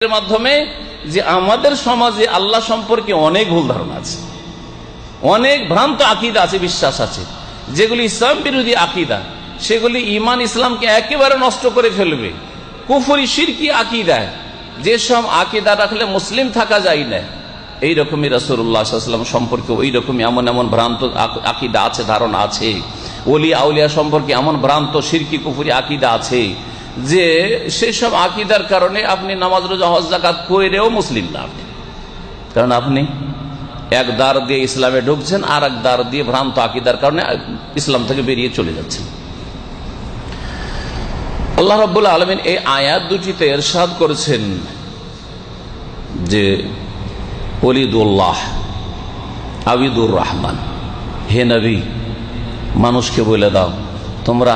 এর মাধ্যমে যে আমাদের সমাজে আল্লাহ সম্পর্কে অনেক ভুল ধারণা আছে, অনেক ভ্রান্ত আকীদা আছে, বিশ্বাস আছে, যেগুলি ইসলাম বিরোধী আকীদা, সেগুলি ঈমান ইসলামকে একেবারে নষ্ট করে ফেলবে। কুফরি শিরকি আকীদা, যেসব আকীদা রাখলে মুসলিম থাকা যায় না, এইরকমই রাসূলুল্লাহ সাল্লাল্লাহু আলাইহি ওয়াসাল্লাম সম্পর্কে ওই রকমই এমন এমন ভ্রান্ত আকীদা আছে, ধারণা আছে। ওলি আউলিয়া সম্পর্কে এমন ভ্রান্ত শিরকি কুফরি আকীদা আছে যে সেসব আকীদার কারণে আপনি নামাজ রোজা হজ যাকাত করেও মুসলিম না আপনি, কারণ আপনি এক দ্বার দিয়ে ইসলামে ঢুকছেন আর এক দ্বার দিয়ে ভ্রান্ত আকীদার কারণে ইসলাম থেকে বেরিয়ে চলে যাচ্ছেন। আল্লাহ রাব্বুল আলামিন এই আয়াত দুটিতে ইরশাদ করেছেন যে ওলিদুল্লাহ আবিদুর রহমান, হে নবী মানুষকে বলে দাও তোমরা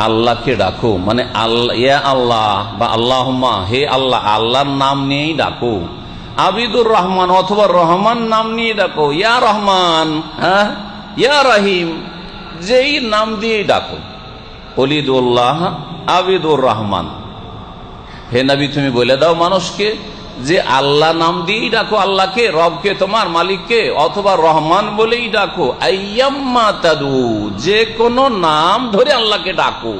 আল্লাহকে ডাকো, মানে আল্লাহ, ইয়া আল্লাহ বা আল্লাহুম্মা, হে আল্লাহ, আল্লাহর নাম নিয়েই ডাকো। আবিদুর রহমান অথবা রহমান নাম নিয়ে ডাকো, ইয়া রহমান, হ্যাঁ ইয়া রহিম, যেই নাম দিয়েই ডাকো। ওলিদুল্লাহ আবিদুর রহমান, হে নবী তুমি বলে দাও মানুষকে যে আল্লাহ নাম দিয়েই ডাকো আল্লাহকে, রবকে, তোমার মালিককে, অথবা রহমান বলেই ডাকো। আইয়াম্মা তাদু, যে কোনো নাম ধরে আল্লাহকে ডাকো।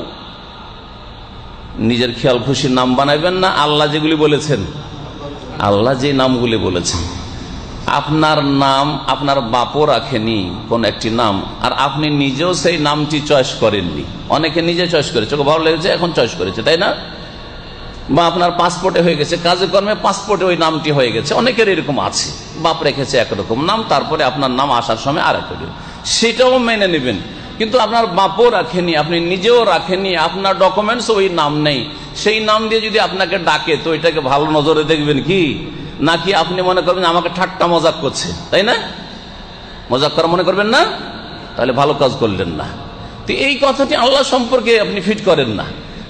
নিজের খেয়াল খুশির নাম বানাইবেন না, আল্লাহ যেগুলি বলেছেন, আল্লাহ যে নামগুলি বলেছেন। আপনার নাম আপনার বাপও রাখেনি কোন একটি নাম, আর আপনি নিজেও সেই নামটি চয়েস করেননি। অনেকে নিজে চয়েস করেছে, ওকে ভালো লেগেছে এখন চয়েস করেছে, তাই না? বা আপনার পাসপোর্টে হয়ে গেছে, কাজে কর্মে পাসপোর্টে ওই নামটি হয়ে গেছে, অনেকের এরকম আছে। বাপ রেখেছে একরকম নাম, তারপরে আপনার নাম আসার সময় আর এক, সেটাও মেনে নেবেন। কিন্তু আপনার বাপও রাখেনি, আপনি নিজেও রাখেনি, আপনার ডকুমেন্টস ওই নাম নেই, সেই নাম দিয়ে যদি আপনাকে ডাকে তো এটাকে ভালো নজরে দেখবেন কি, নাকি আপনি মনে করবেন আমাকে ঠাট্টা মজাক করছে, তাই না? মজাক করা মনে করবেন না, তাহলে ভালো কাজ করলেন না। তো এই কথাটি আল্লাহ সম্পর্কে আপনি ফিট করেন না,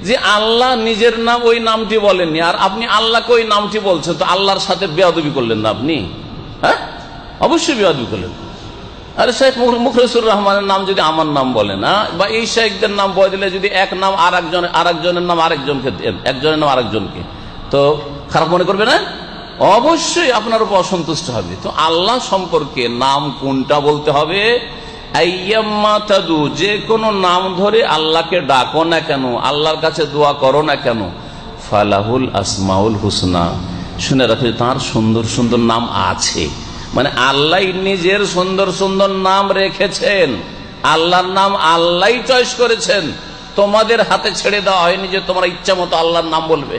যে আল্লাহ নিজের নাম ওই নামটি বলেননি আর আপনি আল্লাহকে ওই নামটি বলছেন, তো আল্লাহর সাথে বেয়াদবি করলেন না আপনি? হ্যাঁ, অবশ্যই বেয়াদবি করলেন। আরে শেখ মুখলেসুর রহমানের নাম যদি আমার নাম বলে না, বা এই শেখদের নাম বদলে যদি এক নাম আরেকজনের নাম আরেকজনকে, একজনের নাম আরেকজনকে, তো খারাপ মনে করবে না? অবশ্যই আপনার উপর অসন্তুষ্ট হবে। তো আল্লাহ সম্পর্কে নাম কোনটা বলতে হবে? আইয়াম্মা তাদু, যে কোনো নাম ধরে আল্লাহকে ডাকো না কেন, আল্লাহর কাছে দোয়া করো না কেন, ফালাহুল আসমাউল হুসনা, শুনে রাখো তার সুন্দর সুন্দর নাম আছে। মানে আল্লাহ নিজের সুন্দর সুন্দর নাম রেখেছেন, আল্লাহর নাম আল্লাহ চয়েস করেছেন, তোমাদের হাতে ছেড়ে দেওয়া হয়নি যে তোমরা ইচ্ছা মতো আল্লাহর নাম বলবে।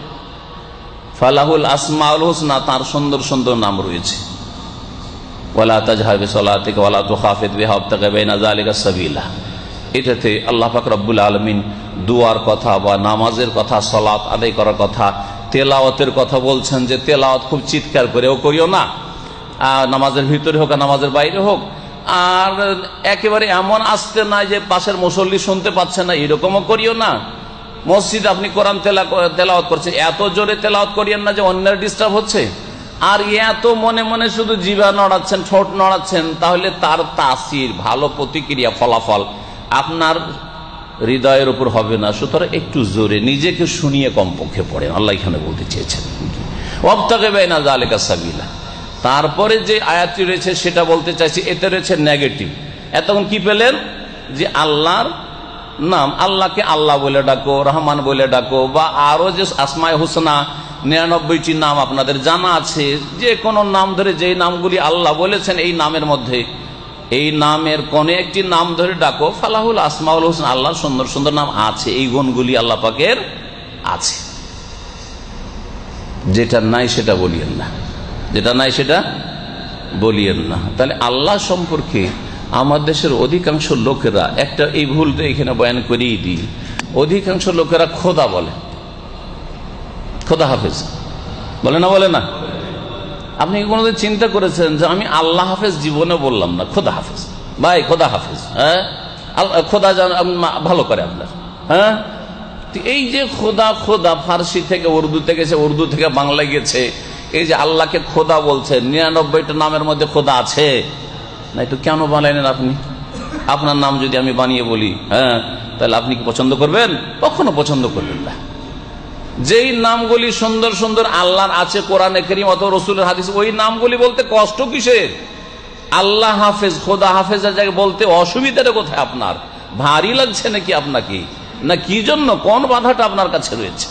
ফালাহুল আসমাউল হুসনা, তার সুন্দর সুন্দর নাম রয়েছে। ওয়ালা তাজহার বিসলাতিকা ওয়ালা তুখাফিদ বিহা ওয়াবতাগি বাইনা যালিকা সাবিলা। এটাতে আল্লাহ পাক রব্বুল আলামিন দুয়ার কথা বা নামাজের কথা, সালাত আদায় করার কথা, তেলাওয়াতের কথা বলছেন যে তেলাওয়াত খুব চিৎকার করেও করিও না, নামাজের ভিতরে হোক আর নামাজের বাইরে হোক, আর একেবারে এমন আসতে না যে পাশের মুসল্লি শুনতে পাচ্ছে না, এরকমও করিও না। মসজিদে আপনি কোরআন তেলাওয়াত করছেন, এত জোরে তেলাওয়াত করিয়েন না যে অন্যের ডিস্টার্ব হচ্ছে, আর এত মনে মনে শুধু জিহ্বা নড়াচ্ছেন, ঠোঁট নড়াচ্ছেন, তাহলে তার তাসির, ভালো প্রতিক্রিয়া, ফলাফল আপনার হৃদয়ের উপর হবে না। সুতরাং একটু জোরে নিজেকে শুনিয়ে কমপক্ষে পড়েন, আল্লাহ এখানে বলতে চেয়েছেন। ওয়াবতাগি বাইনা যালিকা সাবিলা। তারপরে যে আয়াতটি রয়েছে সেটা বলতে চাইছি, এতে রয়েছে নেগেটিভ। এতক্ষণ কি পেলেন? যে আল্লাহর নাম, আল্লাহকে আল্লাহ বলে ডাকো, রহমান বলে ডাকো, বা আরো যে আসমায়ে হুসনা 99টি নাম আপনাদের জানা আছে, যে কোনো নাম ধরে যেই নামগুলি আল্লাহ বলেছেন এই নামের মধ্যে, এই নামের কোন একটি নাম ধরে ডাকো। ফালাহুল আসমাউল হুসনা, আল্লাহর সুন্দর সুন্দর নাম আছে, এই গুণগুলি আল্লাহ পাকের আছে। যেটা নাই সেটা বলিয়েন না, যেটা নাই সেটা বলিয়েন না। তাহলে আল্লাহ সম্পর্কে আমার দেশের অধিকাংশ লোকেরা একটা, এই ভুল তো এখানে বয়ান করেই দিই, অধিকাংশ লোকেরা খোদা বলে, খোদা হাফেজ বলে না, বলে না? আপনি কি কোনোদিন চিন্তা করেছেন যে আমি আল্লাহ হাফেজ জীবনে বললাম না, খোদা হাফেজ, ভাই খোদা হাফেজ, হ্যাঁ খোদা ভালো করে আপনার, হ্যাঁ। এই যে খোদা, খোদা ফার্সি থেকে উর্দুতে গেছে, উর্দু থেকে বাংলা গেছে, এই যে আল্লাহকে খোদা বলছে, 99টা নামের মধ্যে খোদা আছে না, একটু কেন বানাইলেন আপনি? আপনার নাম যদি আমি বানিয়ে বলি, হ্যাঁ, তাহলে আপনি কি পছন্দ করবেন? কখনো পছন্দ করবেন না। যেই নামগুলি সুন্দর সুন্দর আল্লাহর আছে কোরআনে কারীম অথবা রাসূলের হাদিস, ওই নামগুলি বলতে কষ্ট কিসের? আল্লাহ হাফেজ, খোদা হাফেজের জায়গায় বলতে অসুবিধাটা কোথায়? আপনার ভারী লাগছে নাকি আপনাকে, না কি জন্য? কোন বাধাটা আপনার কাছে রয়েছে?